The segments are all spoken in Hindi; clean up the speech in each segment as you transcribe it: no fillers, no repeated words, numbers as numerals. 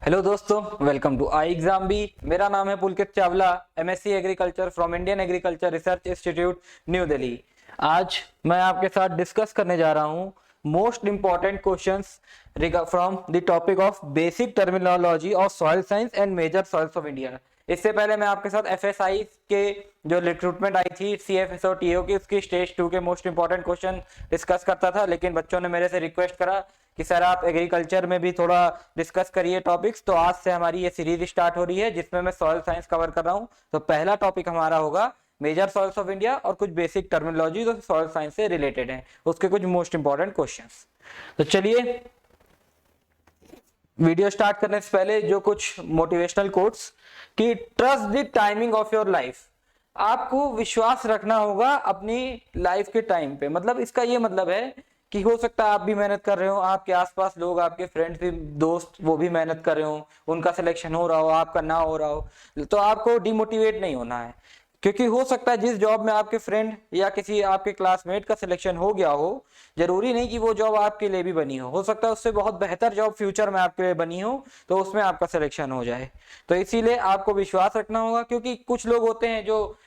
हेलो दोस्तों, welcome to I exam B. मेरा नाम है Pulkit Chawla, MSc agriculture from Indian agricultural research institute New Delhi. आज मैं आपके साथ डिस्कस करने जा रहा हूँ most important questions from the topic of basic terminology of soil science and major soils of India. इससे पहले मैं आपके साथ एफएसआई के जो रिक्रूटमेंट आई थी सीएफएसओ टीओ की, उसकी स्टेज 2 के मोस्ट इंपॉर्टेंट क्वेश्चन डिस्कस करता था, लेकिन बच्चों ने मेरे से रिक्वेस्ट करा कि सर आप एग्रीकल्चर में भी थोड़ा डिस्कस करिए टॉपिक्स। तो आज से हमारी ये सीरीज स्टार्ट हो रही है जिसमें मैं सॉइल साइंस कवर कर रहा हूँ। तो पहला टॉपिक हमारा होगा मेजर सॉइल्स ऑफ इंडिया और कुछ बेसिक टर्मिनोलॉजी जो सॉइल साइंस से रिलेटेड है, उसके कुछ मोस्ट इंपॉर्टेंट क्वेश्चंस। तो चलिए वीडियो स्टार्ट करने से पहले जो कुछ मोटिवेशनल कोट्स कि trust the timing of your life. आपको विश्वास रखना होगा अपनी लाइफ के टाइम पे। मतलब इसका ये मतलब है कि हो सकता है आप भी मेहनत कर रहे हो, आपके आसपास लोग, आपके फ्रेंड्स भी, दोस्त, वो भी मेहनत कर रहे हो, उनका सिलेक्शन हो रहा हो, आपका ना हो रहा हो, तो आपको डिमोटिवेट नहीं होना है। क्योंकि हो सकता है जिस जॉब में आपके फ्रेंड या किसी आपके क्लासमेट का सिलेक्शन हो गया हो, जरूरी नहीं कि वो जॉब आपके लिए भी बनी हो सकता है उससे बहुत बेहतर जॉब फ्यूचर में आपके लिए बनी हो, तो उसमें आपका सिलेक्शन हो जाए। तो इसीलिए आपको विश्वास रखना होगा, क्योंकि कुछ लोग होते हैं जो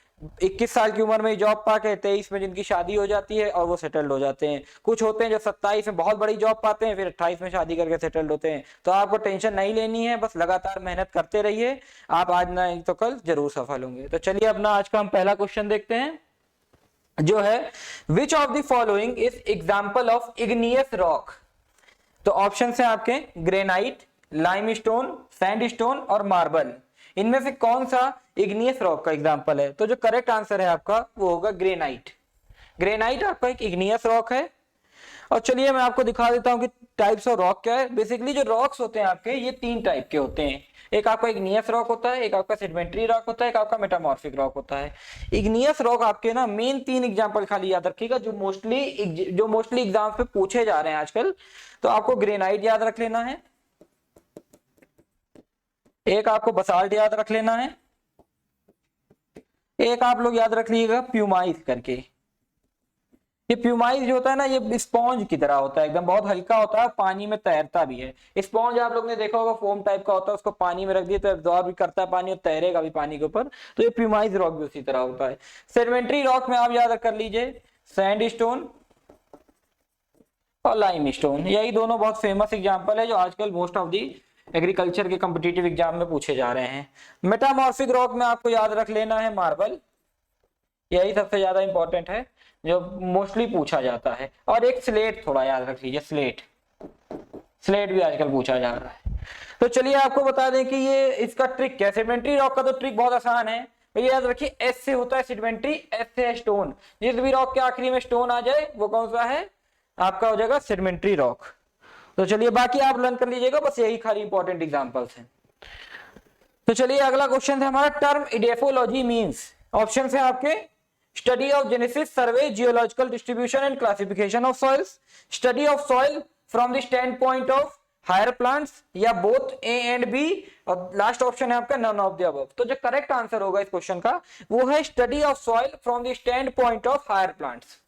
21 साल की उम्र में जॉब पाके 23 में जिनकी शादी हो जाती है और वो सेटल्ड हो जाते हैं। कुछ होते हैं जो 27 में बहुत बड़ी जॉब पाते हैं, फिर 28 में शादी करके सेटल्ड होते हैं। तो आपको टेंशन नहीं लेनी है, बस लगातार मेहनत करते रहिए, आप आज नहीं तो कल जरूर सफल होंगे। तो चलिए अपना आज का हम पहला क्वेश्चन देखते हैं, जो है which of the following is example of igneous rock. तो ऑप्शन है आपके ग्रेनाइट, लाइमस्टोन, सैंडस्टोन और मार्बल। इनमें से कौन सा इग्नियस रॉक का एग्जांपल है? तो जो करेक्ट आंसर है आपका वो होगा ग्रेनाइट। ग्रेनाइट आपका एक इग्नियस रॉक है। और चलिए मैं आपको दिखा देता हूं कि टाइप्स ऑफ रॉक क्या है। बेसिकली जो रॉक्स होते हैं आपके, ये 3 टाइप के होते हैं। एक आपका इग्नियस रॉक होता है, एक आपका सेडिमेंट्री रॉक होता है, एक आपका मेटामॉर्फिक रॉक होता है। इग्नियस रॉक आपके ना मेन 3 एग्जांपल खाली याद रखिएगा जो मोस्टली एग्जाम पे पूछे जा रहे हैं आजकल। तो आपको ग्रेनाइट याद रख लेना है, एक आपको बसाल्ट याद रख लेना है, एक आप लोग याद रख लीजिएगा प्यूमाइज करके। ये प्यूमाइज जो होता है ना, ये स्पॉन्ज की तरह होता है, एकदम बहुत हल्का होता है, पानी में तैरता भी है। स्पॉन्ज आप लोग ने देखा होगा फोम टाइप का होता है, उसको पानी में रख दिए तो एब्जॉर्ब भी करता है पानी और तैरेगा भी पानी के ऊपर। तो ये प्यूमाइज रॉक भी उसी तरह होता है। सेडिमेंट्री रॉक में आप याद कर लीजिए सैंडस्टोन और लाइमस्टोन। यही दोनों बहुत फेमस एग्जांपल है जो आजकल मोस्ट ऑफ दी एग्रीकल्चर के कॉम्पिटिटिव एग्जाम में पूछे जा रहे हैं। मेटामॉर्फिक रॉक में आपको याद रख लेना है मार्बल, यही सबसे ज्यादा इंपॉर्टेंट है जो मोस्टली पूछा जाता है। और एक स्लेट थोड़ा याद रख लीजिए, स्लेट भी आजकल पूछा जा रहा है। तो चलिए आपको बता दें कि ये इसका ट्रिक क्या है। सेडिमेंट्री रॉक का तो ट्रिक बहुत आसान है, याद रखिए एस से होता है सेडिमेंट्री, एस से है स्टोन। जिस भी रॉक के आखिरी में स्टोन आ जाए वो कौन सा है आपका, हो जाएगा सेडिमेंट्री रॉक। तो चलिए बाकी आप लर्न कर लीजिएगा, बस यही खाली इंपॉर्टेंट एग्जांपल्स हैं। तो चलिए अगला क्वेश्चन है हमारा, टर्म इडेफोलॉजी मींस। ऑप्शन है आपके study of genesis, survey, geological distribution and classification of soils, study of soil from the stand point of higher plants, या बोथ ए एंड बी, और लास्ट ऑप्शन है आपका नन ऑफ द अबव। तो जो करेक्ट आंसर होगा इस क्वेश्चन का वो है study of soil from the stand point of higher plants.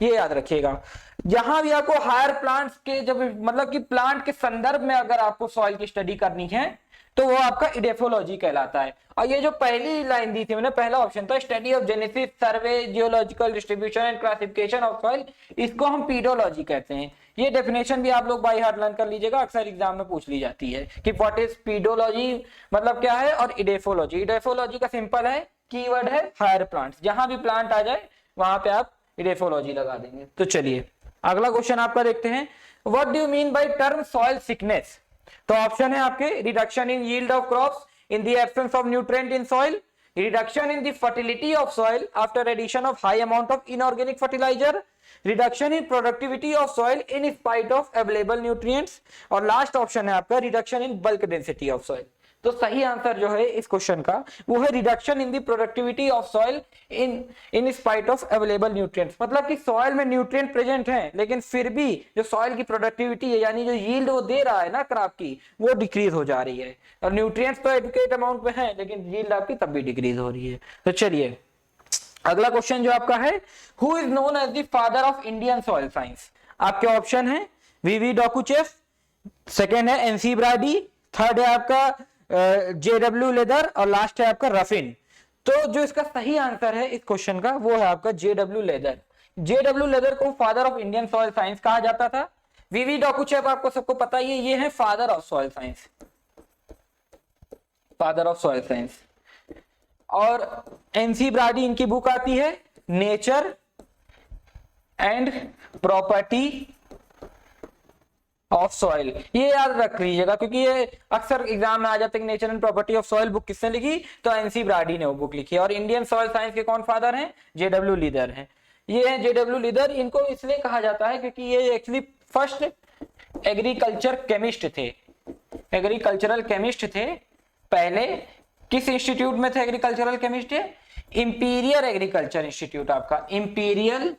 ये याद रखिएगा, जहां भी आपको हायर प्लांट्स के, जब मतलब कि प्लांट के संदर्भ में अगर आपको सॉइल की स्टडी करनी है तो वो आपका इडेफोलॉजी कहलाता है। और ये जो पहली लाइन दी थी मैंने, पहला ऑप्शन था study of genesis, survey, geological distribution and classification of soil, इसको हम पीडोलॉजी कहते हैं। ये डेफिनेशन भी आप लोग बाय हार्ट लर्न कर लीजिएगा, अक्सर एग्जाम में पूछ ली जाती है कि व्हाट इज पीडोलॉजी, मतलब क्या है, और इडेफोलॉजी। इडेफोलॉजी का सिंपल है, कीवर्ड है हायर प्लांट्स, जहां भी प्लांट आ जाए वहां पे आप इडेफोलॉजी लगा देंगे। तो चलिए अगला क्वेश्चन आपका देखते हैं, what do you mean by term soil sickness. तो ऑप्शन है आपके reduction in yield of crops in the absence of nutrient in soil, reduction in the fertility of soil after addition of high amount of inorganic fertiliser, reduction in productivity of soil in spite of available nutrients, और लास्ट ऑप्शन है आपका reduction in bulk density of soil. तो सही आंसर जो है इस क्वेश्चन का वो है reduction in the productivity of soil in spite of available nutrients. मतलब कि सॉइल में न्यूट्रिएंट प्रेजेंट हैं, लेकिन फिर भी जो सॉइल की प्रोडक्टिविटी है, यानी जो यील्ड वो दे रहा है ना क्रॉप की, वो डिक्रीज हो जा रही है। और न्यूट्रिएंट्स तो एडुकेट अमाउंट में है, लेकिन यील्ड आपकी तब भी डिक्रीज हो रही है। तो चलिए अगला क्वेश्चन जो आपका है, who is known as the father of Indian soil science. आपके ऑप्शन है वीवी डॉकुचेफ, सेकेंड है एनसी ब्राडी, थर्ड है आपका जेडब्ल्यू लेदर और लास्ट है आपका रफिन। तो जो इसका सही आंसर है इस क्वेश्चन का वो है आपका जेडब्ल्यू लेदर। जेडब्ल्यू लेदर को father of Indian soil science कहा जाता था। वीवी डॉकुचेफ आपको सबको पता ही है, ये है father of soil science, father of soil science. और एनसी ब्राडी इनकी बुक आती है nature and property of soil. ये याद रख लीजिएगा क्योंकि ये अक्सर एग्जाम में आ जाते हैं। Nature and property of soil book किसने लिखी, तो एनसी ब्राडी ने वो बुक लिखी है। और इंडियन सॉइल साइंस के कौन फादर हैं, जेडब्ल्यू लीदर हैं। ये है जेडब्ल्यू लीदर। इनको इसलिए कहा जाता है क्योंकि ये एक्चुअली फर्स्ट एग्रीकल्चर केमिस्ट थे, एग्रीकल्चरल केमिस्ट थे। पहले किस इंस्टीट्यूट में थे agricultural chemist, imperial agriculture institute, आपका इंपीरियल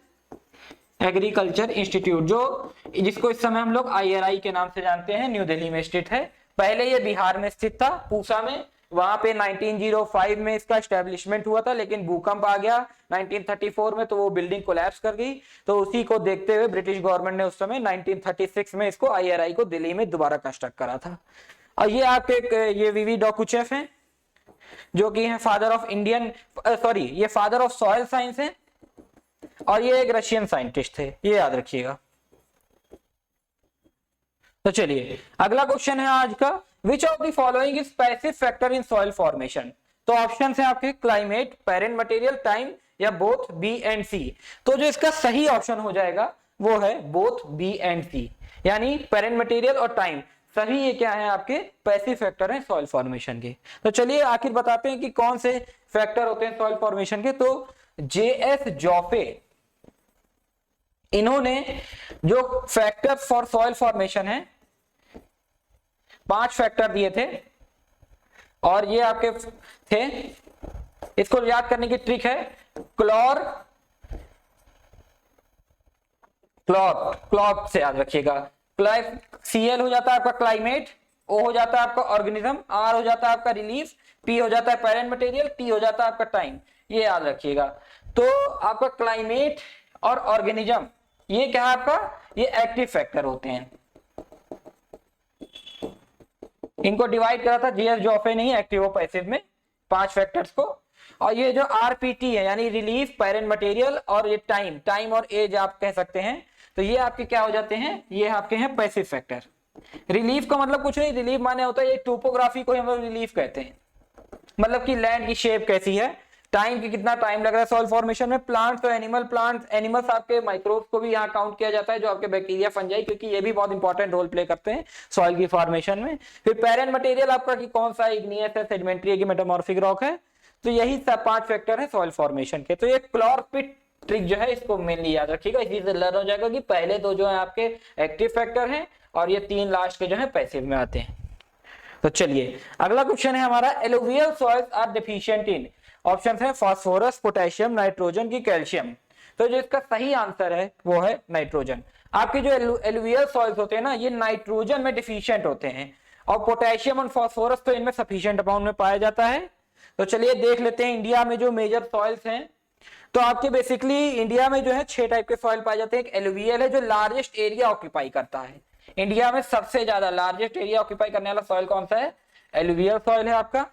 एग्रीकल्चर इंस्टीट्यूट, जो जिसको इस समय हम लोग IRI के नाम से जानते हैं, न्यू दिल्ली में स्थित है। पहले ये बिहार में स्थित था, पूसा में। वहां पे 1905 में इसका एस्टेब्लिशमेंट हुआ था, लेकिन भूकंप आ गया 1934 में, तो वो बिल्डिंग कोलैप्स कर गई। तो उसी को देखते हुए ब्रिटिश गवर्नमेंट ने उस समय 1936 में इसको IRI को दिल्ली में दोबारा कंस्ट्रक्ट करा था। और ये आपके ये वीवी डॉकुचेफ हैं जो कि है फादर ऑफ इंडियन सॉरी ये फादर ऑफ सॉइल साइंस है। और ये एक रशियन साइंटिस्ट थे, ये याद रखिएगा। तो चलिए अगला क्वेश्चन है आज का, which of the following is passive factor in soil formation. तो ऑप्शन है आपके क्लाइमेट, पेरेंट मटेरियल, टाइम या बोथ बी एंड सी। तो जो इसका सही ऑप्शन हो जाएगा वो है बोथ बी एंड सी, यानी पेरेंट मटेरियल और टाइम सभी ये क्या है आपके पैसिव फैक्टर हैं सॉइल फॉर्मेशन के। तो चलिए आखिर बताते हैं कि कौन से फैक्टर होते हैं सॉइल फॉर्मेशन के। तो JS जॉफे इन्होंने जो फैक्टर फॉर सॉइल फॉर्मेशन है 5 फैक्टर दिए थे और ये आपके थे। इसको याद करने की ट्रिक है, क्लॉर से याद रखिएगा। Cl हो जाता है आपका क्लाइमेट, O हो जाता है आपका ऑर्गेनिज्म, R हो जाता है आपका रिलीफ, P हो जाता है पेरेंट मटेरियल, T हो जाता है आपका टाइम। ये याद रखिएगा। तो आपका क्लाइमेट और ऑर्गेनिज्म ये क्या है आपका, ये एक्टिव फैक्टर होते हैं। इनको डिवाइड करा था JS जॉफे ने ही एक्टिव और पैसिव में 5 फैक्टर्स को। और ये जो RPT है यानी रिलीफ, पेरेंट मटेरियल और ये टाइम और एज आप कह सकते हैं। तो ये आपके क्या हो जाते हैं, ये आपके हैं पैसिव फैक्टर। रिलीफ का मतलब कुछ नहीं, रिलीफ माने होता है ये टोपोग्राफी को हम लोग रिलीफ कहते हैं, मतलब कि लैंड की शेप कैसी है, टाइम की कितना टाइम लग रहा है सॉइल फॉर्मेशन में। प्लांट्स तो एनिमल्स आपके माइक्रोब्स को भी यहाँ काउंट किया जाता है, जो आपके बैक्टीरिया, फंजाई, क्योंकि ये भी बहुत इंपॉर्टेंट रोल प्ले करते हैं सॉइल की फॉर्मेशन में। फिर पेरेंट मटेरियल आपका कि कौन सा इग्नियस है, सेडिमेंट्री है कि मेटामॉर्फिक रॉक है। तो यही सब 5 फैक्टर है सॉइल फॉर्मेशन के। तो ये क्लॉरपिट ट्रिक जो है इसको मेनली याद रखिएगा, इसी से लर्न हो जाएगा कि पहले 2 जो है आपके एक्टिव फैक्टर हैं और ये 3 लास्ट के जो है पैसिव में आते हैं। तो चलिए अगला क्वेश्चन है हमारा, alluvial soils are deficient in. Option है फास्फोरस, पोटेशियम, नाइट्रोजन की कैल्शियम। तो जो इसका सही आंसर है वो है नाइट्रोजन। आपके जो एलुवियल सॉइल्स होते हैं ना, ये नाइट्रोजन में डिफिशिएंट होते हैं और पोटेशियम और फास्फोरस तो इनमें सफिशिएंट अमाउंट में पाया जाता है। तो चलिए देख लेते हैं इंडिया में जो मेजर सॉइल्स हैं। तो आपके बेसिकली इंडिया में जो है 6 टाइप के सॉइल पाए जाते हैं। एक एलुवियल है जो लार्जेस्ट एरिया ऑक्यूपाई करता है, इंडिया में सबसे ज्यादा लार्जेस्ट एरिया ऑक्यूपाई करने वाला सॉइल कौन सा है, एलुवियल सॉइल है आपका।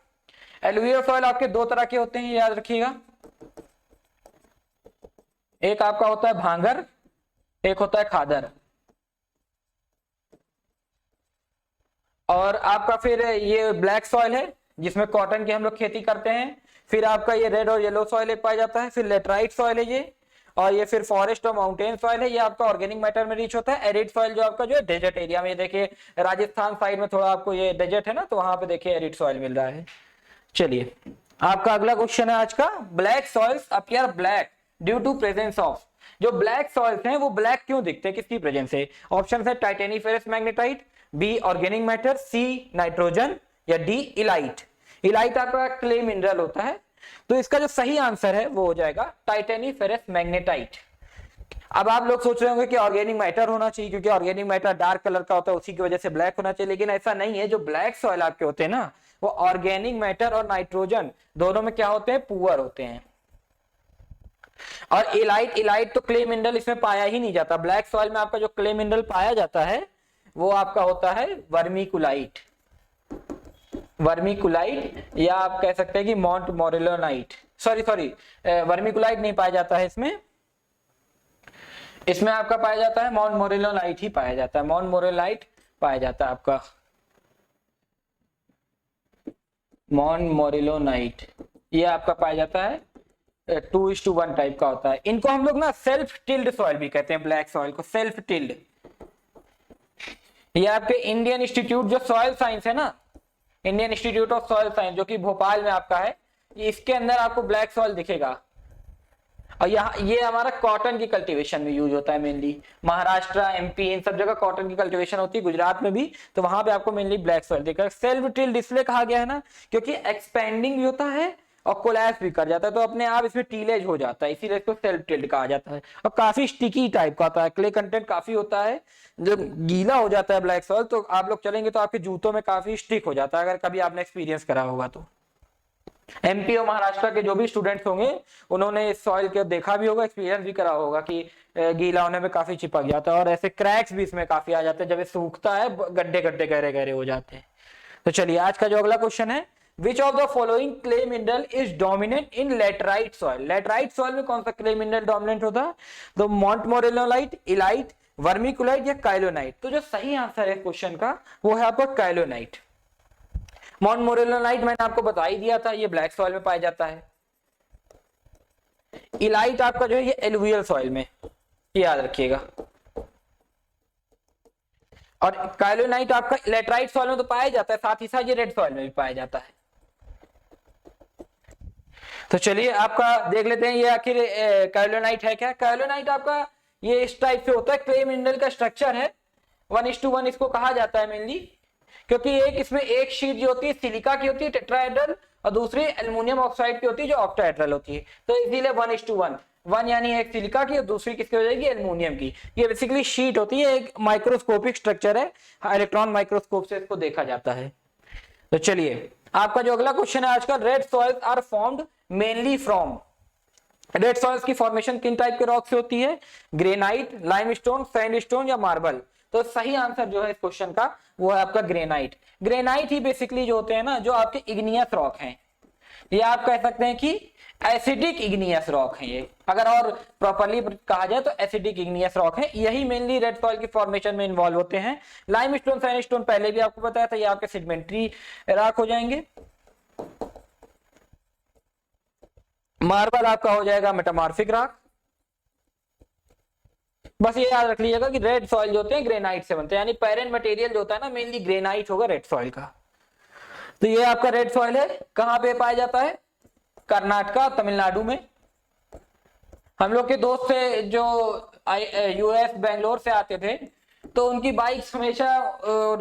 एलुवियल सॉइल आपके 2 तरह के होते हैं, याद रखिएगा। एक आपका होता है भांगर, एक होता है खादर। और आपका फिर ये ब्लैक सॉइल है जिसमें कॉटन की हम लोग खेती करते हैं। फिर आपका ये रेड और येलो सॉइल एक पाया जाता है। फिर लेटराइट सॉइल है ये, और ये फिर फॉरेस्ट और माउंटेन सॉइल है, ये आपका ऑर्गेनिक मैटर में रिच होता है। एरिड सॉइल जो आपका जो है डेजर्ट एरिया में, ये देखिए राजस्थान साइड में थोड़ा आपको ये डेजर्ट है ना, तो वहां पे देखिए एरिड सॉइल मिल रहा है। चलिए आपका अगला क्वेश्चन है आज का, black soils appear black due to presence of. जो ब्लैक सॉइल्स हैं वो ब्लैक क्यों दिखते हैं, किसकी प्रेजेंस से। ऑप्शन है titaniferous magnetite, B organic matter, C nitrogen या डी इलाइट। इलाइट आपका क्ले मिनरल होता है। तो इसका जो सही आंसर है वो हो जाएगा टाइटेनिफेरस मैग्नेटाइट। अब आप लोग सोच रहे होंगे कि ऑर्गेनिक मैटर होना चाहिए, क्योंकि ऑर्गेनिक मैटर डार्क कलर का होता है, उसी की वजह से ब्लैक होना चाहिए, लेकिन ऐसा नहीं है। जो ब्लैक सॉइल आपके होते हैं ना, वो ऑर्गेनिक मैटर और नाइट्रोजन दोनों में क्या होते हैं, पुअर होते हैं। और इलाइट तो क्ले मिनरल इसमें पाया ही नहीं जाता। ब्लैक सॉइल में आपका जो क्ले मिनरल पाया जाता है वो आपका होता है वर्मिकुलाइट। वर्मिकुलाइट, या आप कह सकते हैं कि मॉन्ट मोरेलोनाइट, सॉरी वर्मिकुलाइट नहीं पाया जाता है इसमें, इसमें आपका पाया जाता है मॉन्ट मोरेलोनाइट ही पाया जाता है, मॉन्ट मोरेलाइट पाया जाता है आपका, मॉन्ट मोरेलोनाइट ये आपका पाया जाता है 2:1 टाइप का होता है। इनको हम लोग ना सेल्फ टिल्ड सॉइल भी कहते हैं, ब्लैक सॉइल को सेल्फ टिल्ड। ये आपके इंडियन इंस्टीट्यूट जो सॉइल साइंस है ना, Indian institute of soil science जो कि भोपाल में आपका है, इसके अंदर आपको ब्लैक सॉइल दिखेगा। और यहाँ ये हमारा कॉटन की कल्टीवेशन में यूज होता है मेनली, महाराष्ट्र एमपी इन सब जगह कॉटन की कल्टीवेशन होती है, गुजरात में भी, तो वहां पे आपको मेनली ब्लैक सॉइल दिखेगा। सेल्फ टिल्ड इसलिए कहा गया है ना क्योंकि एक्सपेंडिंग भी होता है और कोलैप्स भी कर जाता है, तो अपने आप इसमें टीलेज हो जाता है, इसीलिए इसको सेल्फ टिल्ड कहा जाता है। और काफी स्टिकी टाइप का होता है, क्ले कंटेंट काफी होता है, जब गीला हो जाता है ब्लैक सॉइल तो आप लोग चलेंगे तो आपके जूतों में काफी स्टिक हो जाता है, अगर कभी आपने एक्सपीरियंस करा होगा तो। एमपी और महाराष्ट्र के जो भी स्टूडेंट्स होंगे उन्होंने इस सॉइल के देखा भी होगा, एक्सपीरियंस भी करा होगा कि गीला होने में काफी चिपक जाता है, और ऐसे क्रैक्स भी इसमें काफी आ जाते हैं, जब ये सूखता है गड्ढे गड्ढे गहरे गहरे हो जाते हैं। तो चलिए आज का जो अगला क्वेश्चन है, which of the following clay mineral is dominant in laterite soil. Laterite soil में कौन सा क्ले मिनरल डोमिनेंट होता है? तो मॉन्ट मोरेलोनाइट, इलाइट, वर्मिकुलाइट या काइलोनाइट। तो जो सही आंसर है क्वेश्चन का वो है आपका काइलोनाइट। मॉन्ट मोरेलोनाइट मैंने आपको बता ही दिया था, ये ब्लैक सॉइल में पाया जाता है। इलाइट आपका जो है ये एलुवियल सॉइल में, याद रखिएगा। और काइलोनाइट आपका लेटराइट सॉइल में तो पाया जाता है, साथ ही साथ ये रेड सॉइल में भी पाया जाता है। तो चलिए आपका देख लेते हैं ये आखिर काइलोनाइट है क्या। काइलोनाइट आपका ये इस टाइप से होता है, क्ले मिनरल का स्ट्रक्चर है 1:1 इसको कहा जाता है मेनली, क्योंकि एक इसमें एक शीट जो होती है सिलिका की होती है टेट्राहेड्रल, और दूसरी एल्युमिनियम ऑक्साइड की होती है जो ऑक्टाहेड्रल होती है, तो इसीलिए 1:1, 1 यानी एक सिलिका की और दूसरी किसकी हो जाएगी? एल्युमिनियम की। ये बेसिकली शीट होती है, एक माइक्रोस्कोपिक स्ट्रक्चर है, इलेक्ट्रॉन माइक्रोस्कोप से इसको देखा जाता है। तो चलिए आपका जो अगला क्वेश्चन है आजकल, red soils are formed mainly from. Red soils की फॉर्मेशन किन टाइप के रॉक से होती है? ग्रेनाइट, लाइमस्टोन, सैंडस्टोन या मार्बल। तो सही आंसर जो है इस क्वेश्चन का वो है आपका ग्रेनाइट। ग्रेनाइट ही बेसिकली जो होते हैं ना, जो आपके इग्नियस रॉक हैं, ये आप कह सकते हैं कि एसिडिक इग्नियस रॉक है ये, अगर और प्रॉपर्ली कहा जाए तो एसिडिक इग्नियस रॉक है, यही मेनली रेड सॉइल की फॉर्मेशन में इन्वॉल्व होते हैं। लाइमस्टोन, सैंडस्टोन पहले भी आपको बताया था, ये आपके सेडिमेंट्री रॉक हो जाएंगे। मार्बल आपका हो जाएगा मेटामॉर्फिक रॉक। बस ये याद रख लीजिएगा कि रेड सॉइल जो होते हैं ग्रेनाइट से बनते हैं, यानी पेरेंट मटेरियल जो होता है ना मेनली ग्रेनाइट होगा रेड सॉइल का। तो ये आपका रेड सॉइल है, कहां पे पाया जाता है? कर्नाटका, तमिलनाडु में। हम लोग के दोस्त थे जो यूएस बेंगलोर से आते थे, तो उनकी बाइक्स हमेशा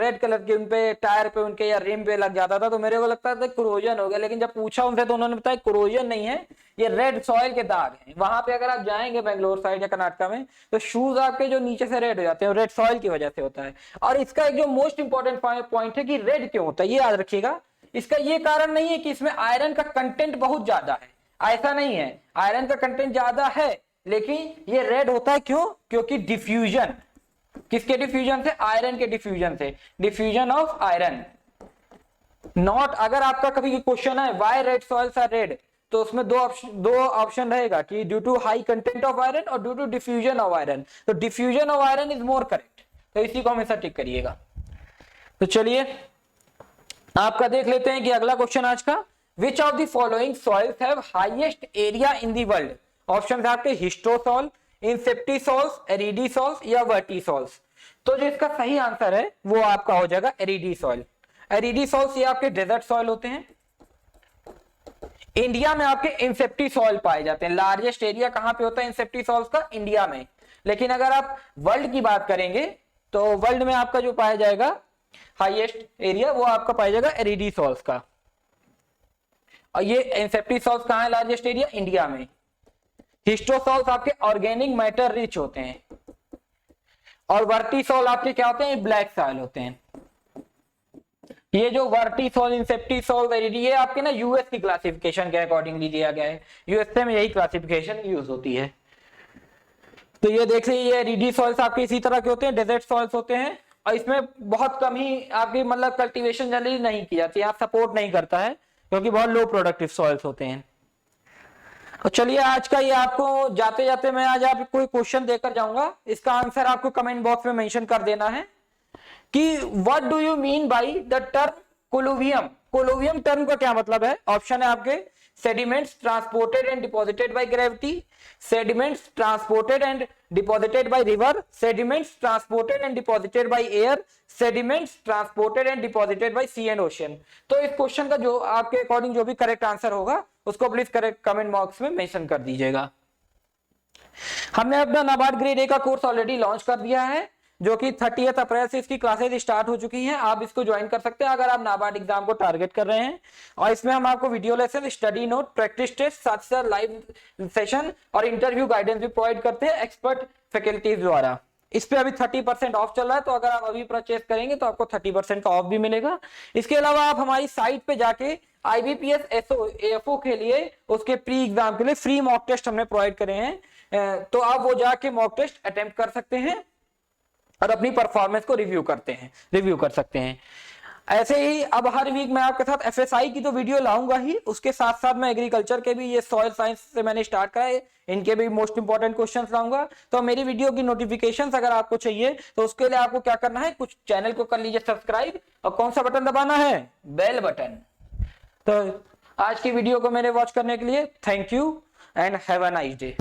रेड कलर के उनपे टायर पे उनके या रिम पे लग जाता था, तो मेरे को लगता था कोरोजन हो गया, लेकिन जब पूछा उनसे तो उन्होंने बताया कोरोजन नहीं है, ये रेड सॉइल के दाग हैं। वहां पे अगर आप जाएंगे बेंगलोर साइड या कर्नाटका में, तो शूज आपके जो नीचे से रेड हो जाते हैं, रेड सॉइल की वजह से होता है। और इसका एक जो मोस्ट इंपॉर्टेंट पॉइंट है कि रेड क्यों होता है, ये याद रखिएगा। इसका ये कारण नहीं है कि इसमें आयरन का कंटेंट बहुत ज्यादा है, ऐसा नहीं है, आयरन का कंटेंट ज्यादा है, लेकिन ये रेड होता है क्यों? क्योंकि डिफ्यूजन, किसके डिफ्यूजन से? आयरन के डिफ्यूजन से, डिफ्यूजन ऑफ आयरन। नॉट, अगर आपका कभी क्वेश्चन है why red soils are red, तो उसमें दो ऑप्शन रहेगा कि due to high content of iron और due to diffusion of iron. तो diffusion of iron is more correct, तो इसी को हमेशा टिक करिएगा। तो चलिए आपका देख लेते हैं कि अगला क्वेश्चन आज का, which of the following soils have highest area in the world. Option है आपके हिस्टोसॉल, इंसेप्टिसॉल्स, एरिडीसॉल्स या वर्टिसॉल्स। तो जो इसका सही आंसर है वो आपका हो जाएगा एरिडीसॉल। एरिडीसॉल्स ये आपके डेजर्ट सॉइल होते हैं। इंडिया में आपके इंसेप्टिसॉल पाए जाते हैं। लार्जेस्ट एरिया कहां पे होता है इंसेप्टिसॉल्स का? इंडिया में। लेकिन अगर आप वर्ल्ड की बात करेंगे तो वर्ल्ड में आपका जो पाया जाएगा हाईएस्ट एरिया वो आपका पाया जाएगा एरिडीसॉल्स का। और ये इंसेप्टिसॉल्स कहां है लार्जेस्ट एरिया? इंडिया में। हिस्टोसॉल्स आपके ऑर्गेनिक मैटर रिच होते हैं, और वर्टिसॉल आपके क्या होते हैं? ब्लैक सॉइल होते हैं। ये जो वर्टिसॉल, इंसेप्टिसॉल, ये आपके ना यूएस की क्लासिफिकेशन के अकॉर्डिंगली दिया गया है, यूएसए में यही क्लासिफिकेशन यूज होती है। तो ये देख लीजिए, ये एरिडी सॉइल्स आपके इसी तरह के होते हैं, डेजर्ट सॉइल्स होते हैं, और इसमें बहुत कम ही आपकी मतलब कल्टीवेशन जनरली नहीं की जाती है, आप सपोर्ट नहीं करता है क्योंकि बहुत लो प्रोडक्टिव सॉइल्स होते हैं। तो चलिए आज का ये आपको जाते जाते मैं आज आपको कोई क्वेश्चन देकर जाऊंगा, इसका आंसर आपको कमेंट बॉक्स में मेंशन कर देना है कि what do you mean by the term colluvium. Colluvium term का क्या मतलब है? ऑप्शन है आपके sediments transported and deposited by gravity, sediments transported and deposited by river, sediments transported and deposited by air, sediments transported and deposited by sea and ocean. तो इस क्वेश्चन का जो आपके अकॉर्डिंग जो भी करेक्ट आंसर होगा उसको प्लीज करेक्ट कमेंट बॉक्स में मेंशन कर दीजिएगा। हमने अपना नाबार्ड ग्रेड ए का कोर्स ऑलरेडी लॉन्च कर दिया है, जो कि 30 अप्रैल से इसकी क्लासेस स्टार्ट हो चुकी हैं। आप इसको ज्वाइन कर सकते हैं अगर आप नाबार्ड एग्जाम को टारगेट कर रहे हैं। और इसमें हम आपको video lesson, study note, practice test, साथ साथ लाइव सेशन और इंटरव्यू गाइडेंस भी प्रोवाइड करते हैं एक्सपर्ट फैकल्टीज द्वारा। इस पे अभी 30% ऑफ चल रहा है, तो अगर आप अभी परचेस करेंगे तो आपको 30% का ऑफ भी मिलेगा। इसके अलावा आप हमारी साइट पे जाके IBPS AFO के लिए उसके प्री एग्जाम के लिए फ्री मॉक टेस्ट हमने प्रोवाइड करे हैं, तो आप वो जाके मॉक टेस्ट अटेम्प्ट कर सकते हैं और अपनी परफॉर्मेंस को रिव्यू कर सकते हैं। ऐसे ही अब हर वीक मैं आपके साथ FSI की तो वीडियो लाऊंगा ही, उसके साथ साथ मैं एग्रीकल्चर के भी, ये सॉइल साइंस से मैंने स्टार्ट करा है, इनके भी मोस्ट इंपॉर्टेंट क्वेश्चंस लाऊंगा। तो मेरी वीडियो की नोटिफिकेशंस अगर आपको चाहिए तो उसके लिए आपको क्या करना है, कुछ चैनल को कर लीजिए सब्सक्राइब और कौन सा बटन दबाना है, बेल बटन। तो आज की वीडियो को मेरे वॉच करने के लिए thank you and have a nice day.